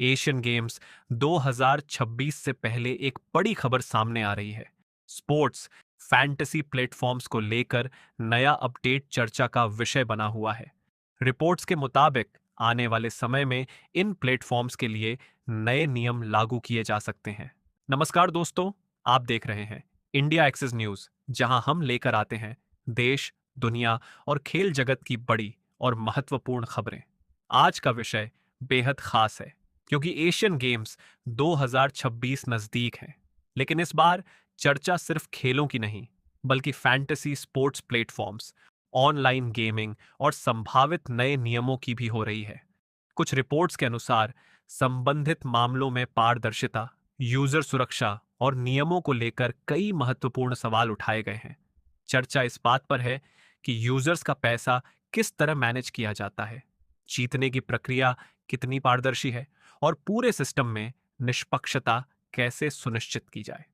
Asian games 2026 से पहले एक बड़ी खबर सामने आ रही है। स्पोर्ट्स फैंटेसी प्लेटफॉर्म्स को लेकर नया अपडेट चर्चा का विषय बना हुआ है। रिपोर्ट्स के मुताबिक आने वाले समय में इन प्लेटफॉर्म्स के लिए नए नियम लागू किए जा सकते हैं। नमस्कार दोस्तों, आप देख रहे हैं इंडिया एक्सेस न्यूज, जहां हम लेकर आते हैं देश, दुनिया और खेल जगत की बड़ी और महत्वपूर्ण खबरें। आज का विषय बेहद खास है, क्योंकि एशियन गेम्स 2026 नजदीक हैं। लेकिन इस बार चर्चा सिर्फ खेलों की नहीं, बल्कि fantasy sports platforms, online gaming और संभावित नए नियमों की भी हो रही है। कुछ रिपोर्ट्स के अनुसार संबंधित मामलों में पारदर्शिता, यूजर सुरक्षा और नियमों को लेकर कई महत्वपूर्ण सवाल उठाए गए हैं। चर्चा इस बात पर है कि यूजर्स का पैसा किस तरह मैनेज किया जाता है, जीतने की प्रक्रिया कितनी पारदर्शी है और पूरे सिस्टम में निष्पक्षता कैसे सुनिश्चित की जाए।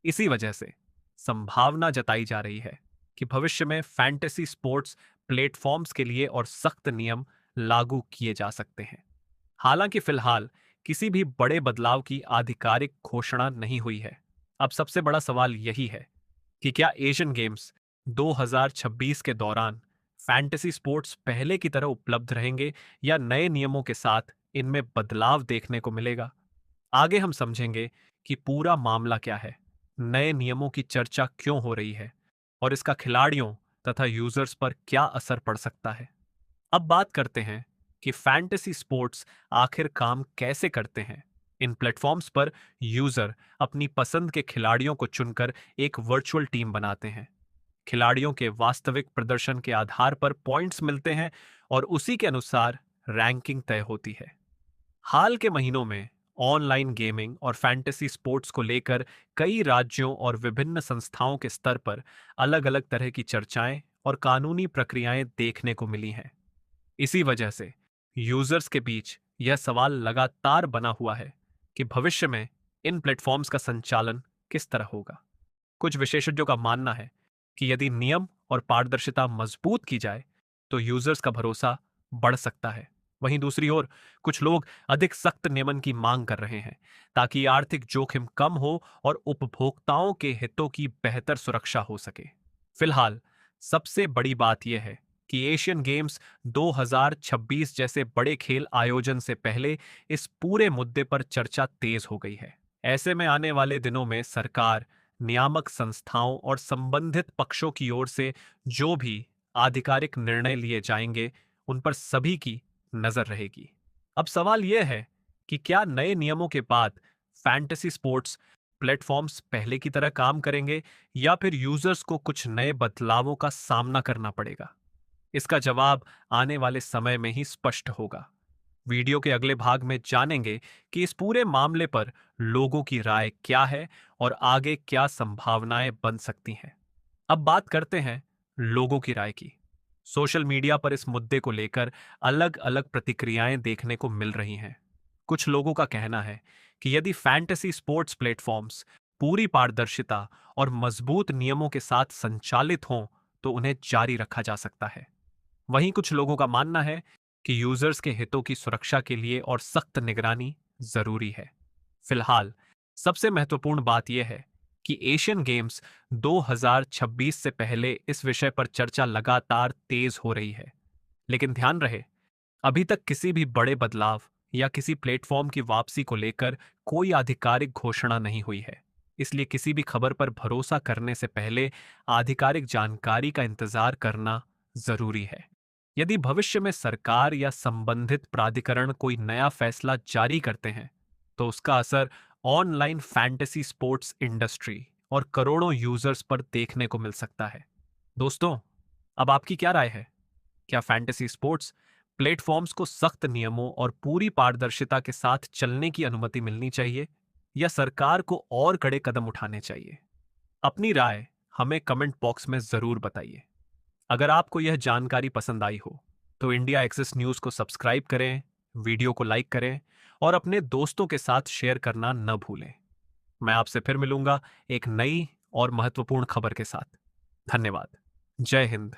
इसी वजह से संभावना जताई जा रही है कि भविष्य में फैंटेसी स्पोर्ट्स प्लेटफॉर्म्स के लिए और सख्त नियम लागू किए जा सकते हैं। हालांकि फिलहाल किसी भी बड़े बदलाव की आधिकारिक घोषणा नहीं हुई है। अब सबसे बड़ा सवाल यही है कि क्या एशियन गेम्स 2026 के दौरान फैंटेसी स्पोर्ट्स पहले की तरह उपलब्ध रहेंगे या नए नियमों के साथ इनमें बदलाव देखने को मिलेगा। आगे हम समझेंगे कि पूरा मामला क्या है, नए नियमों की चर्चा क्यों हो रही है और इसका खिलाड़ियों तथा यूजर्स पर क्या असर पड़ सकता है। अब बात करते हैं कि फैंटेसी स्पोर्ट्स आखिर काम कैसे करते हैं। इन प्लेटफॉर्म्स पर यूजर अपनी पसंद के खिलाड़ियों को चुनकर एक वर्चुअल टीम बनाते हैं। खिलाड़ियों के वास्तविक प्रदर्शन के आधार पर पॉइंट्स मिलते हैं और उसी के अनुसार रैंकिंग तय होती है। हाल के महीनों में ऑनलाइन गेमिंग और फैंटेसी स्पोर्ट्स को लेकर कई राज्यों और विभिन्न संस्थाओं के स्तर पर अलग-अलग तरह की चर्चाएं और कानूनी प्रक्रियाएं देखने को मिली हैं। इसी वजह से यूजर्स के बीच यह सवाल लगातार बना हुआ है कि भविष्य में इन प्लेटफॉर्म्स का संचालन किस तरह होगा। कुछ विशेषज्ञों का मानना है कि यदि नियम और पारदर्शिता मजबूत की जाए तो यूजर्स का भरोसा बढ़ सकता है। वहीं दूसरी ओर कुछ लोग अधिक सख्त नियमन की मांग कर रहे हैं, ताकि आर्थिक जोखिम कम हो और उपभोक्ताओं के हितों की बेहतर सुरक्षा हो सके। फिलहाल सबसे बड़ी बात यह है कि एशियन गेम्स 2026 जैसे बड़े खेल आयोजन से पहले इस पूरे मुद्दे पर चर्चा तेज हो गई है। ऐसे में आने वाले दिनों में सरकार, नियामक संस्थाओं और संबंधित पक्षों की ओर से जो भी आधिकारिक निर्णय लिए जाएंगे, उन पर सभी की नजर रहेगी। अब सवाल यह है कि क्या नए नियमों के बाद फैंटेसी स्पोर्ट्स प्लेटफॉर्म्स पहले की तरह काम करेंगे या फिर यूजर्स को कुछ नए बदलावों का सामना करना पड़ेगा। इसका जवाब आने वाले समय में ही स्पष्ट होगा। वीडियो के अगले भाग में जानेंगे कि इस पूरे मामले पर लोगों की राय क्या है और आगे क्या संभावनाएं बन सकती हैं। अब बात करते हैं लोगों की राय की। सोशल मीडिया पर इस मुद्दे को लेकर अलग अलग प्रतिक्रियाएं देखने को मिल रही हैं। कुछ लोगों का कहना है कि यदि फैंटेसी स्पोर्ट्स प्लेटफॉर्म्स पूरी पारदर्शिता और मजबूत नियमों के साथ संचालित हों तो उन्हें जारी रखा जा सकता है। वहीं कुछ लोगों का मानना है कि यूजर्स के हितों की सुरक्षा के लिए और सख्त निगरानी जरूरी है। फिलहाल सबसे महत्वपूर्ण बात यह है कि एशियन गेम्स 2026 से पहले इस विषय पर चर्चा लगातार तेज हो रही है। लेकिन ध्यान रहे, अभी तक किसी भी बड़े बदलाव या किसी प्लेटफॉर्म की वापसी को लेकर कोई आधिकारिक घोषणा नहीं हुई है। इसलिए किसी भी खबर पर भरोसा करने से पहले आधिकारिक जानकारी का इंतजार करना जरूरी है। यदि भविष्य में सरकार या संबंधित प्राधिकरण कोई नया फैसला जारी करते हैं, तो उसका असर ऑनलाइन फैंटेसी स्पोर्ट्स इंडस्ट्री और करोड़ों यूजर्स पर देखने को मिल सकता है। दोस्तों, अब आपकी क्या राय है? क्या फैंटेसी स्पोर्ट्स प्लेटफॉर्म्स को सख्त नियमों और पूरी पारदर्शिता के साथ चलने की अनुमति मिलनी चाहिए या सरकार को और कड़े कदम उठाने चाहिए? अपनी राय हमें कमेंट बॉक्स में जरूर बताइए। अगर आपको यह जानकारी पसंद आई हो तो इंडिया एक्सेस न्यूज को सब्सक्राइब करें, वीडियो को लाइक करें और अपने दोस्तों के साथ शेयर करना न भूलें। मैं आपसे फिर मिलूंगा एक नई और महत्वपूर्ण खबर के साथ। धन्यवाद। जय हिंद।